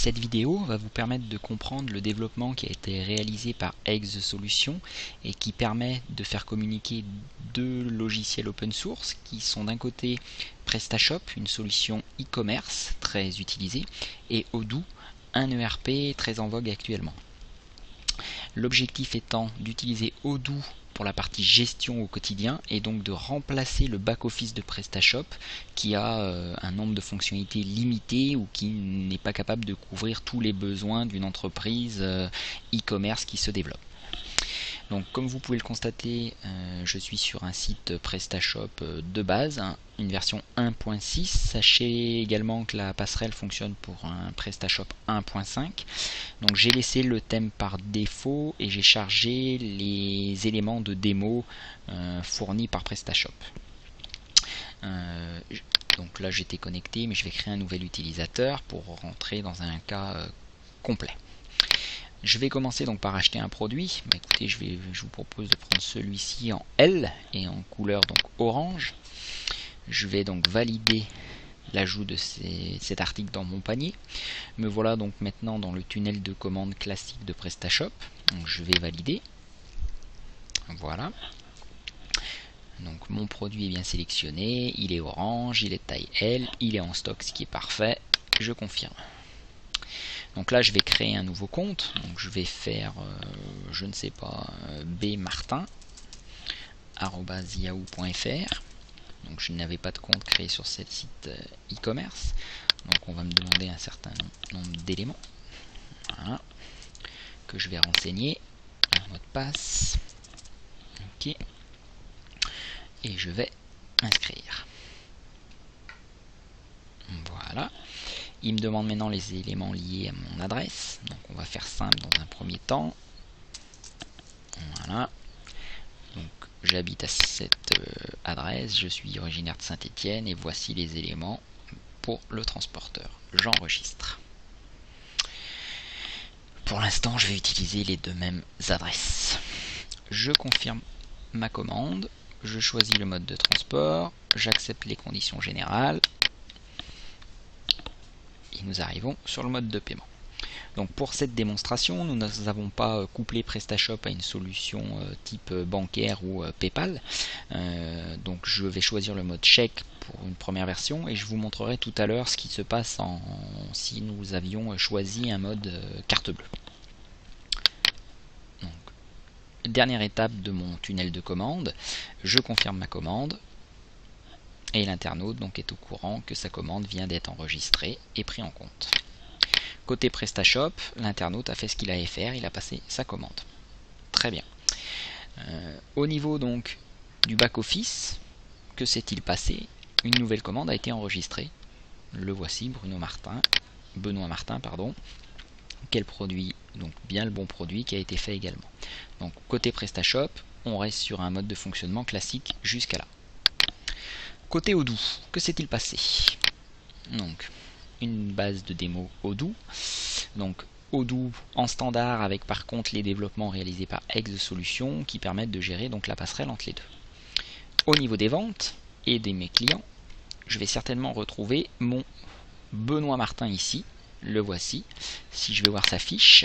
Cette vidéo va vous permettre de comprendre le développement qui a été réalisé par Eggs Solutions et qui permet de faire communiquer deux logiciels open source qui sont d'un côté PrestaShop, une solution e-commerce très utilisée, et Odoo, un ERP très en vogue actuellement. L'objectif étant d'utiliser Odoo pour la partie gestion au quotidien et donc de remplacer le back-office de PrestaShop qui a un nombre de fonctionnalités limité ou qui n'est pas capable de couvrir tous les besoins d'une entreprise e-commerce qui se développe. Donc comme vous pouvez le constater, je suis sur un site PrestaShop de base, hein, une version 1.6. Sachez également que la passerelle fonctionne pour un PrestaShop 1.5. Donc j'ai laissé le thème par défaut et j'ai chargé les éléments de démo fournis par PrestaShop. Donc là j'étais connecté, mais je vais créer un nouvel utilisateur pour rentrer dans un cas complet. Je vais commencer donc par acheter un produit. Écoutez, je vous propose de prendre celui-ci en L et en couleur donc orange. Je vais donc valider l'ajout de cet article dans mon panier. Me voilà donc maintenant dans le tunnel de commande classique de PrestaShop. Donc je vais valider. Voilà. Donc mon produit est bien sélectionné, il est orange, il est taille L, il est en stock, ce qui est parfait. Je confirme. Donc là je vais créer un nouveau compte. Donc je vais faire, je ne sais pas, bmartin@yahoo.fr. Donc je n'avais pas de compte créé sur ce site e-commerce. Donc on va me demander un certain nombre d'éléments. Voilà. Que je vais renseigner. Un mot de passe. Ok. Et je vais inscrire. Voilà. Il me demande maintenant les éléments liés à mon adresse. Donc on va faire simple dans un premier temps. Voilà. Donc j'habite à cette adresse, je suis originaire de Saint-Étienne et voici les éléments pour le transporteur. J'enregistre. Pour l'instant, je vais utiliser les deux mêmes adresses. Je confirme ma commande, je choisis le mode de transport, j'accepte les conditions générales. Et nous arrivons sur le mode de paiement. Donc pour cette démonstration, nous n'avons pas couplé PrestaShop à une solution type bancaire ou PayPal. Donc je vais choisir le mode chèque pour une première version et je vous montrerai tout à l'heure ce qui se passe si nous avions choisi un mode carte bleue. Donc, dernière étape de mon tunnel de commande, je confirme ma commande. Et l'internaute donc est au courant que sa commande vient d'être enregistrée et prise en compte. Côté PrestaShop, l'internaute a fait ce qu'il allait faire, il a passé sa commande. Très bien. Au niveau donc du back-office, que s'est-il passé? Une nouvelle commande a été enregistrée. Le voici, Benoît Martin, pardon. Quel produit? Donc bien le bon produit qui a été fait également. Donc côté PrestaShop, on reste sur un mode de fonctionnement classique jusqu'à là. Côté Odoo, que s'est-il passé? Donc, une base de démo Odoo. Donc, Odoo en standard avec par contre les développements réalisés par Eggs Solutions qui permettent de gérer donc la passerelle entre les deux. Au niveau des ventes et de mes clients, je vais certainement retrouver mon Benoît Martin ici. Le voici. Si je vais voir sa fiche,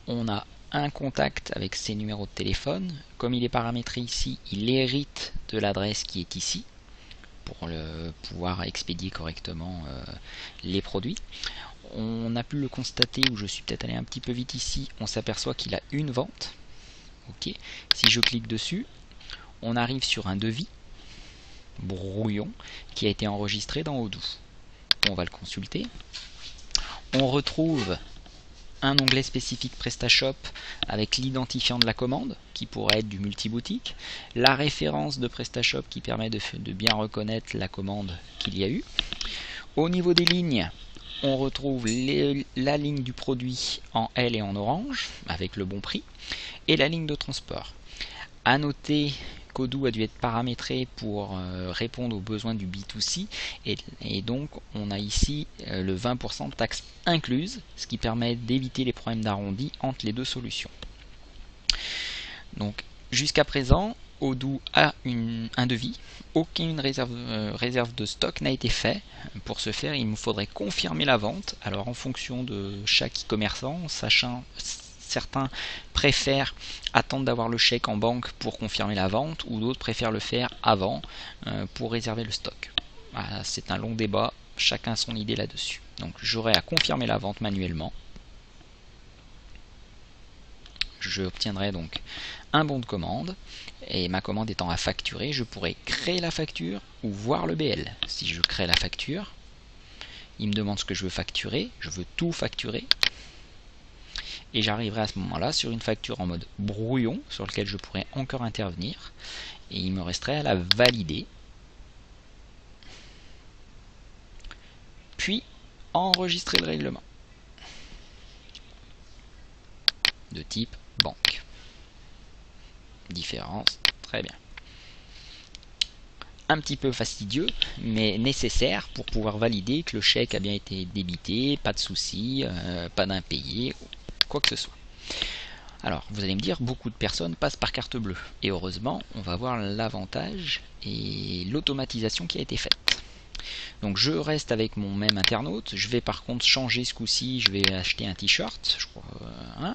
on a un contact avec ses numéros de téléphone. Comme il est paramétré ici, il hérite de l'adresse qui est ici pour pouvoir expédier correctement les produits. On a pu le constater, ou je suis peut-être allé un petit peu vite ici, on s'aperçoit qu'il a une vente. Ok. Si je clique dessus, on arrive sur un devis brouillon qui a été enregistré dans Odoo. On va le consulter. On retrouve un onglet spécifique PrestaShop avec l'identifiant de la commande qui pourrait être du multiboutique, la référence de PrestaShop qui permet de bien reconnaître la commande qu'il y a eu. Au niveau des lignes, on retrouve la ligne du produit en L et en orange avec le bon prix et la ligne de transport. À noter qu'Odoo a dû être paramétré pour répondre aux besoins du B2C et donc on a ici le 20% de taxes incluses, ce qui permet d'éviter les problèmes d'arrondi entre les deux solutions. Donc jusqu'à présent, Odoo a un devis, aucune réserve de stock n'a été fait. Pour ce faire, il me faudrait confirmer la vente. Alors en fonction de chaque e-commerçant, certains préfèrent attendre d'avoir le chèque en banque pour confirmer la vente, ou d'autres préfèrent le faire avant pour réserver le stock. Voilà, c'est un long débat, chacun a son idée là-dessus. Donc j'aurai à confirmer la vente manuellement. Je obtiendrai donc un bon de commande, et ma commande étant à facturer, je pourrai créer la facture ou voir le BL. Si je crée la facture, il me demande ce que je veux facturer, je veux tout facturer, et j'arriverai à ce moment-là sur une facture en mode brouillon, sur lequel je pourrais encore intervenir, et il me resterait à la valider, puis enregistrer le règlement de type banque. Différence, très bien. Un petit peu fastidieux, mais nécessaire pour pouvoir valider que le chèque a bien été débité, pas de soucis, pas d'impayé, quoi que ce soit. Alors, vous allez me dire, beaucoup de personnes passent par carte bleue. Et heureusement, on va voir l'avantage et l'automatisation qui a été faite. Donc je reste avec mon même internaute. Je vais par contre changer ce coup-ci. Je vais acheter un t-shirt. Je crois, hein.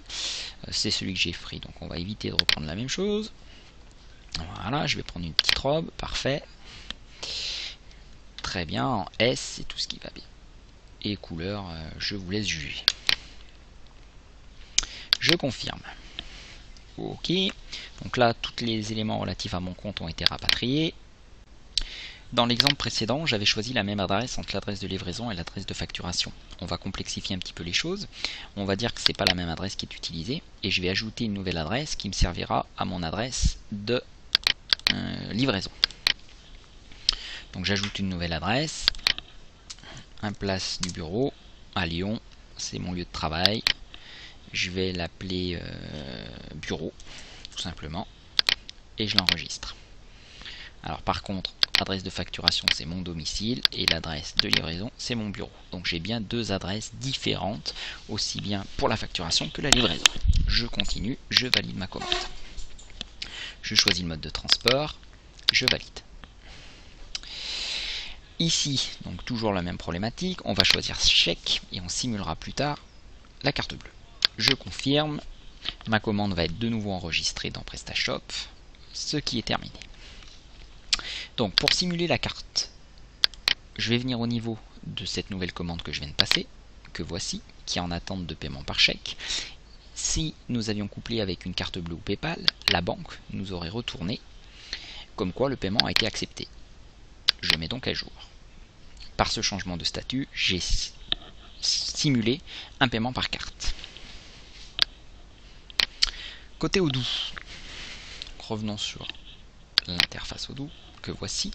C'est celui que j'ai pris, donc on va éviter de reprendre la même chose. Voilà, je vais prendre une petite robe. Parfait. Très bien, en S, c'est tout ce qui va bien. Et couleur, je vous laisse juger. Je confirme. Ok. Donc là, tous les éléments relatifs à mon compte ont été rapatriés. Dans l'exemple précédent, j'avais choisi la même adresse entre l'adresse de livraison et l'adresse de facturation. On va complexifier un petit peu les choses. On va dire que ce n'est pas la même adresse qui est utilisée, et je vais ajouter une nouvelle adresse qui me servira à mon adresse de livraison. Donc j'ajoute une nouvelle adresse, un place du bureau à Lyon, c'est mon lieu de travail. Je vais l'appeler bureau, tout simplement, et je l'enregistre. Alors par contre, l'adresse de facturation c'est mon domicile et l'adresse de livraison c'est mon bureau. Donc j'ai bien deux adresses différentes, aussi bien pour la facturation que la livraison. Je continue, je valide ma commande. Je choisis le mode de transport, je valide. Ici, donc toujours la même problématique, on va choisir chèque et on simulera plus tard la carte bleue. Je confirme, ma commande va être de nouveau enregistrée dans PrestaShop, ce qui est terminé. Donc pour simuler la carte, je vais venir au niveau de cette nouvelle commande que je viens de passer, que voici, qui est en attente de paiement par chèque. Si nous avions couplé avec une carte bleue ou PayPal, la banque nous aurait retourné comme quoi le paiement a été accepté. Je mets donc à jour. Par ce changement de statut, j'ai simulé un paiement par carte. Côté Odoo, revenons sur l'interface Odoo que voici.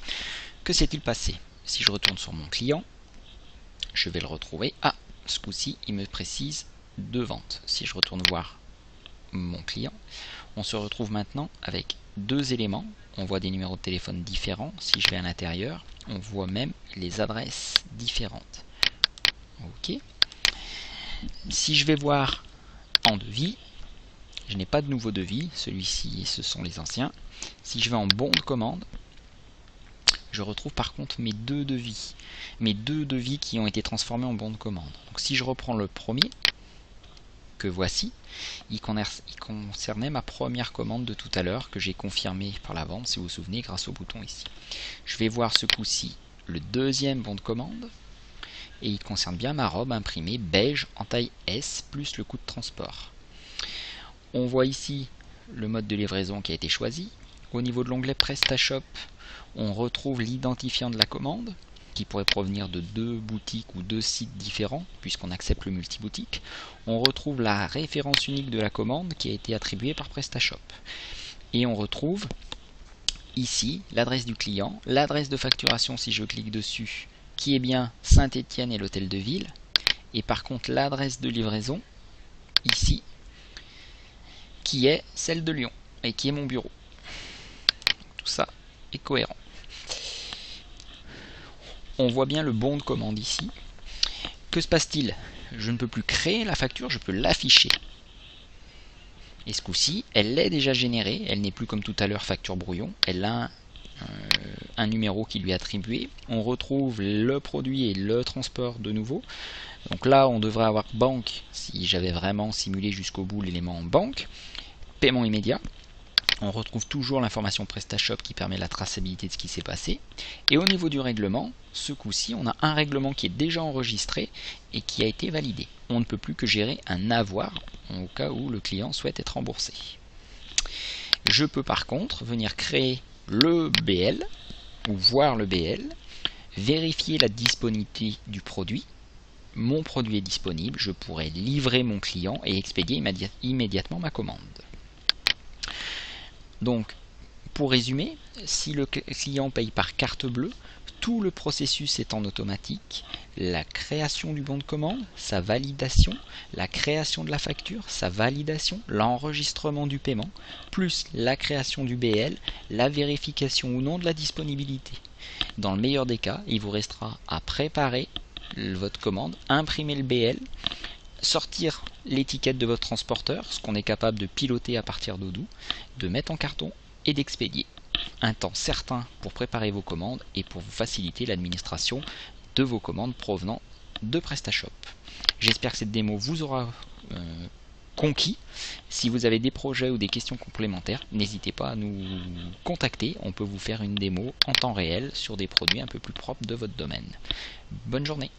Que s'est-il passé? Si je retourne sur mon client, je vais le retrouver. Ah, ce coup-ci, il me précise deux ventes. Si je retourne voir mon client, on se retrouve maintenant avec deux éléments. On voit des numéros de téléphone différents. Si je vais à l'intérieur, on voit même les adresses différentes. Ok. Si je vais voir en devis, je n'ai pas de nouveau devis. Celui-ci, ce sont les anciens. Si je vais en bon de commande, je retrouve par contre mes deux devis. Mes deux devis qui ont été transformés en bon de commande. Donc si je reprends le premier, que voici, il concernait ma première commande de tout à l'heure que j'ai confirmée par la vente, si vous vous souvenez, grâce au bouton ici. Je vais voir ce coup-ci le deuxième bon de commande et il concerne bien ma robe imprimée beige en taille S plus le coût de transport. On voit ici le mode de livraison qui a été choisi. Au niveau de l'onglet PrestaShop, on retrouve l'identifiant de la commande qui pourrait provenir de deux boutiques ou deux sites différents puisqu'on accepte le multiboutique. On retrouve la référence unique de la commande qui a été attribuée par PrestaShop. Et on retrouve ici l'adresse du client, l'adresse de facturation si je clique dessus qui est bien Saint-Étienne et l'hôtel de ville. Et par contre l'adresse de livraison ici qui est celle de Lyon et qui est mon bureau. Tout ça est cohérent. On voit bien le bon de commande ici. Que se passe-t-il? Je ne peux plus créer la facture, je peux l'afficher. Et ce coup-ci, elle l'est déjà générée, elle n'est plus comme tout à l'heure facture brouillon, elle a un numéro qui lui est attribué. On retrouve le produit et le transport de nouveau. Donc là, on devrait avoir banque, si j'avais vraiment simulé jusqu'au bout l'élément banque. Paiement immédiat. On retrouve toujours l'information PrestaShop qui permet la traçabilité de ce qui s'est passé. Et au niveau du règlement, ce coup-ci, on a un règlement qui est déjà enregistré et qui a été validé. On ne peut plus que gérer un avoir au cas où le client souhaite être remboursé. Je peux par contre venir créer le BL ou voir le BL, vérifier la disponibilité du produit. Mon produit est disponible, je pourrais livrer mon client et expédier immédiatement ma commande. Donc, pour résumer, si le client paye par carte bleue, tout le processus est en automatique. La création du bon de commande, sa validation, la création de la facture, sa validation, l'enregistrement du paiement, plus la création du BL, la vérification ou non de la disponibilité. Dans le meilleur des cas, il vous restera à préparer votre commande, imprimer le BL, sortir l'étiquette de votre transporteur, ce qu'on est capable de piloter à partir d'Odoo, de mettre en carton et d'expédier. Un temps certain pour préparer vos commandes et pour vous faciliter l'administration de vos commandes provenant de PrestaShop. J'espère que cette démo vous aura conquis. Si vous avez des projets ou des questions complémentaires, n'hésitez pas à nous contacter. On peut vous faire une démo en temps réel sur des produits un peu plus propres de votre domaine. Bonne journée.